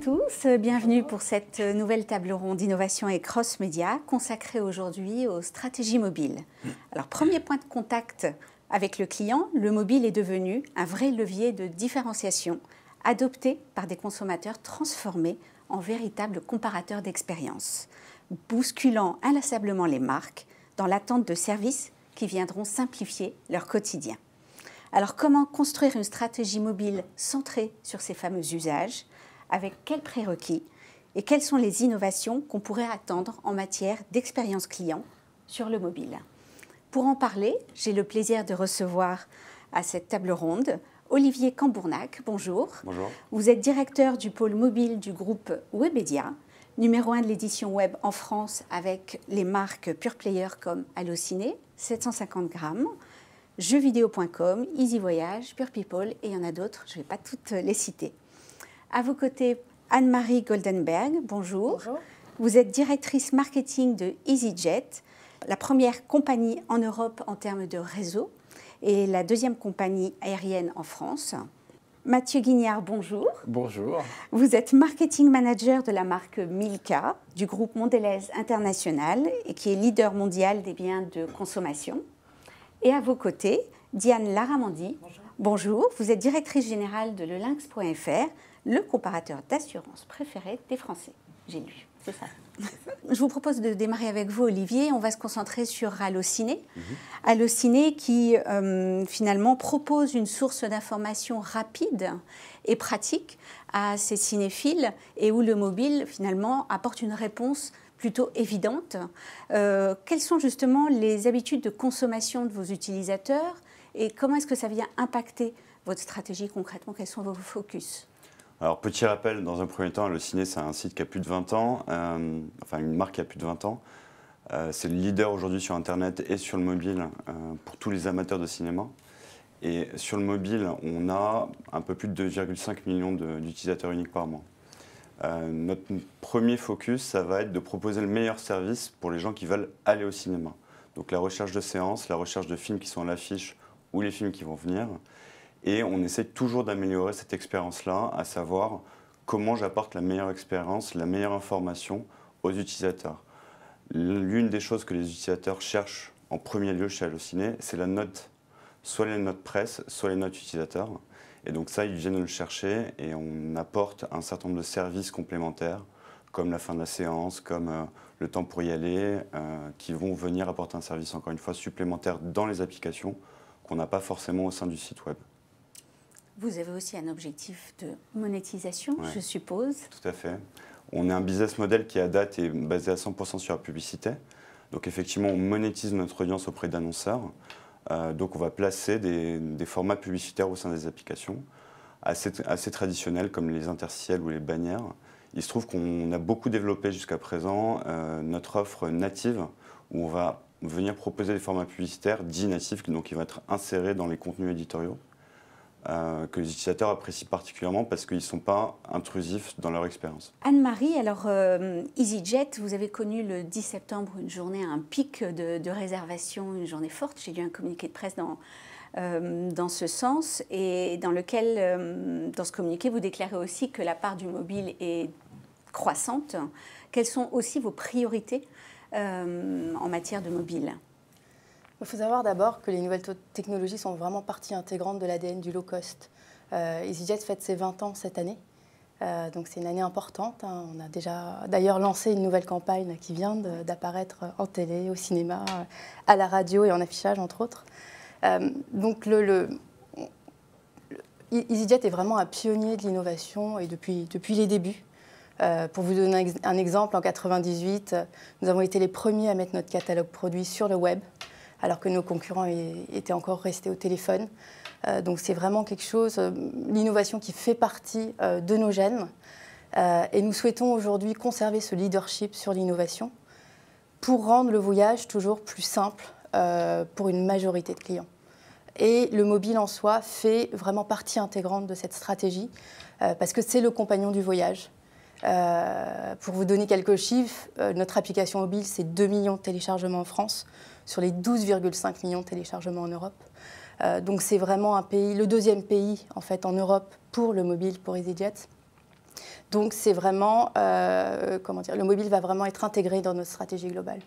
tous, bienvenue pour cette nouvelle table ronde d'innovation et cross-média consacrée aujourd'hui aux stratégies mobiles. Alors, premier point de contact avec le client, le mobile est devenu un vrai levier de différenciation adopté par des consommateurs transformés en véritables comparateurs d'expérience, bousculant inlassablement les marques dans l'attente de services qui viendront simplifier leur quotidien. Alors, comment construire une stratégie mobile centrée sur ces fameux usages? Avec quels prérequis? Et quelles sont les innovations qu'on pourrait attendre en matière d'expérience client sur le mobile? Pour en parler, j'ai le plaisir de recevoir à cette table ronde Olivier Cambournac. Bonjour. Bonjour. Vous êtes directeur du pôle mobile du groupe Webedia, numéro 1 de l'édition web en France avec les marques Pure Player comme Allociné, 750 grammes, jeuxvideo.com, Easy Voyage, Pure People et il y en a d'autres, je ne vais pas toutes les citer. À vos côtés, Anne-Marie Goldenberg, bonjour. Bonjour. Vous êtes directrice marketing de EasyJet, la première compagnie en Europe en termes de réseau et la deuxième compagnie aérienne en France. Mathieu Guignard, bonjour. Bonjour. Vous êtes marketing manager de la marque Milka, du groupe Mondelez International, et qui est leader mondial des biens de consommation. Et à vos côtés, Diane Laramendi. Bonjour. Bonjour. Vous êtes directrice générale de lelinx.fr, le comparateur d'assurance préféré des Français. J'ai lu, c'est ça. Je vous propose de démarrer avec vous, Olivier. On va se concentrer sur Allociné. Allociné qui, finalement, propose une source d'information rapide et pratique à ces cinéphiles et où le mobile, finalement, apporte une réponse plutôt évidente. Quelles sont justement les habitudes de consommation de vos utilisateurs et comment est-ce que ça vient impacter votre stratégie concrètement? Quels sont vos focus? Alors, petit rappel, dans un premier temps, Allociné, c'est un site qui a plus de 20 ans, enfin une marque qui a plus de 20 ans. C'est le leader aujourd'hui sur Internet et sur le mobile pour tous les amateurs de cinéma. Et sur le mobile, on a un peu plus de 2,5 millions d'utilisateurs uniques par mois. Notre premier focus, ça va être de proposer le meilleur service pour les gens qui veulent aller au cinéma. Donc la recherche de séances, la recherche de films qui sont à l'affiche ou les films qui vont venir. Et on essaie toujours d'améliorer cette expérience-là, à savoir comment j'apporte la meilleure expérience, la meilleure information aux utilisateurs. L'une des choses que les utilisateurs cherchent en premier lieu chez Allociné, c'est la note, soit les notes presse, soit les notes utilisateurs. Et donc ça, ils viennent le chercher et on apporte un certain nombre de services complémentaires, comme la fin de la séance, comme le temps pour y aller, qui vont venir apporter un service, encore une fois, supplémentaire dans les applications qu'on n'a pas forcément au sein du site web. Vous avez aussi un objectif de monétisation, Ouais, je suppose. Tout à fait. On est un business model qui, à date, est basé à 100% sur la publicité. Donc, effectivement, on monétise notre audience auprès d'annonceurs. Donc, on va placer des formats publicitaires au sein des applications, assez traditionnels, comme les interstitiels ou les bannières. Il se trouve qu'on a beaucoup développé jusqu'à présent notre offre native, où on va venir proposer des formats publicitaires dits natifs, donc qui vont être insérés dans les contenus éditoriaux. Que les utilisateurs apprécient particulièrement parce qu'ils ne sont pas intrusifs dans leur expérience. Anne-Marie, alors EasyJet, vous avez connu le 10 septembre une journée, un pic de réservation, une journée forte. J'ai lu un communiqué de presse dans ce sens et dans lequel, dans ce communiqué, vous déclarez aussi que la part du mobile est croissante. Quelles sont aussi vos priorités en matière de mobile ? Il faut savoir d'abord que les nouvelles technologies sont vraiment partie intégrante de l'ADN du low cost. EasyJet fête ses 20 ans cette année, donc c'est une année importante. On a déjà d'ailleurs lancé une nouvelle campagne qui vient d'apparaître en télé, au cinéma, à la radio et en affichage entre autres. Donc EasyJet est vraiment un pionnier de l'innovation et depuis les débuts. Pour vous donner un exemple, en 1998, nous avons été les premiers à mettre notre catalogue produit sur le web, alors que nos concurrents étaient encore restés au téléphone. Donc c'est vraiment quelque chose, l'innovation qui fait partie de nos gènes. Et nous souhaitons aujourd'hui conserver ce leadership sur l'innovation pour rendre le voyage toujours plus simple pour une majorité de clients. Et le mobile en soi fait vraiment partie intégrante de cette stratégie parce que c'est le compagnon du voyage. Pour vous donner quelques chiffres, notre application mobile, c'est 2 millions de téléchargements en France, sur les 12,5 millions de téléchargements en Europe. Donc c'est vraiment un pays, le deuxième pays en fait en Europe pour le mobile, pour EasyJet. Donc c'est vraiment, comment dire, le mobile va vraiment être intégré dans notre stratégie globale.